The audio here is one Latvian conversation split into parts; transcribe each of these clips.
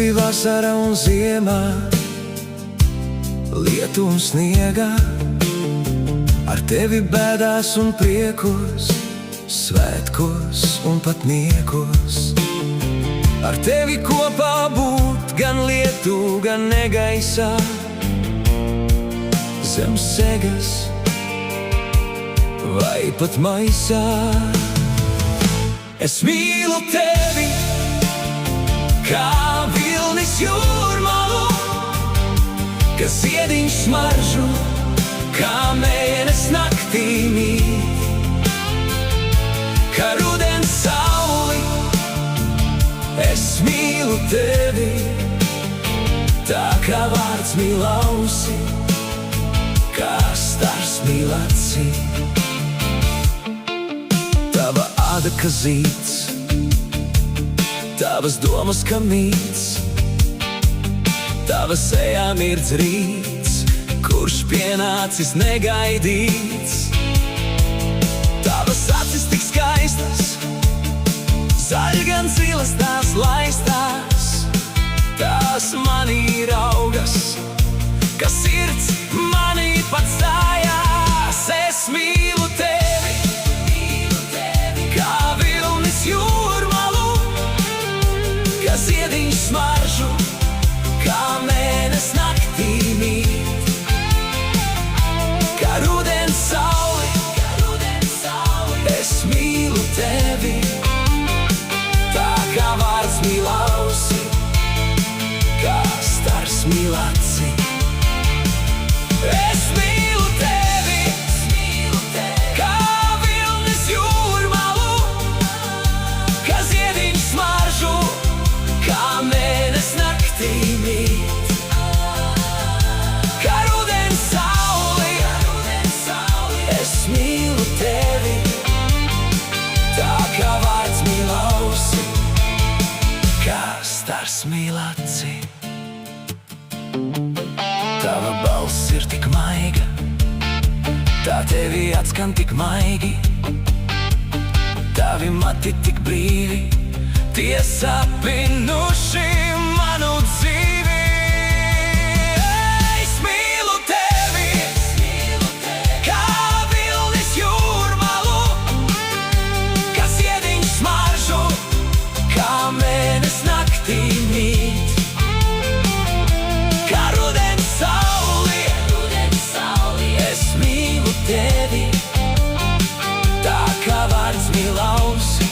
tevi vasara un ziemā, lietu un sniegā, ar tevi bēdās un priekos, svētkos un pat niekos. Ar tevi kopā būt gan lietu, gan negaisā, zem segas vai pat maisā. Es mīlu tevi, kā vilnis jūrmalu, ka ziediņš smaržu, kā mēnes naktī mīt, kā rudens sauli. Es mīlu tevi, tā kā vārds mīl ausi, kā stars mīl acī. Tava āda kā zīds, tavas domas kā mīts, tava sejā mirdz rīts, kurš pienācis negaidīts. Tavas acis tik skaistas, zaļ gan zilas tās laistās, tās manī raugas, ka sirds manī pats stājās. Es mīlu tevi, kā vilnis jūrmalu, kā ziediņš smaržu, kā mēnes naktī mīt, kā rudens sauli. Es mīlu tevi, tā kā vārds mīl ausi, kā stars mīl acī. Es mīlu tevi, kā vilnis jūrmalu, kā ziediņš smaržu, kā mēnes naktī mīt, kā rudens sauli. Es mīlu tevi, tā kā vārds mīl ausi, kā stars mīl acī. Tava balss ir tik maiga, tā tevi atskan tik maigi, tavi mati tik brīvi, tie sapinuši manu dzīvi. Es mīlu tevi, kā vilnis jūrmalu, kā ziediņš smaržu, kā mēnes naktī mīt, kā rudens sauli. Es mīlu tevi, tā kā vārds mīl ausi,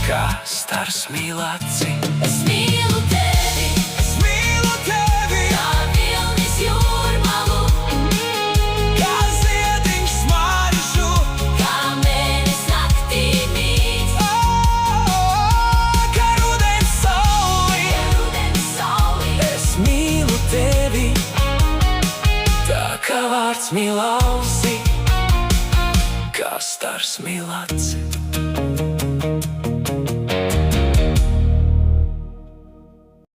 kā stars mīl acī. Es mīlu tevi, kā vilnis jūrmalu, kā ziediņš smaržu, kā mēnes naktī mīt, kā rudens sauli. sauli. Es mīlu tevi, tā kā vārds mīl ausi, kā stars mīl acī.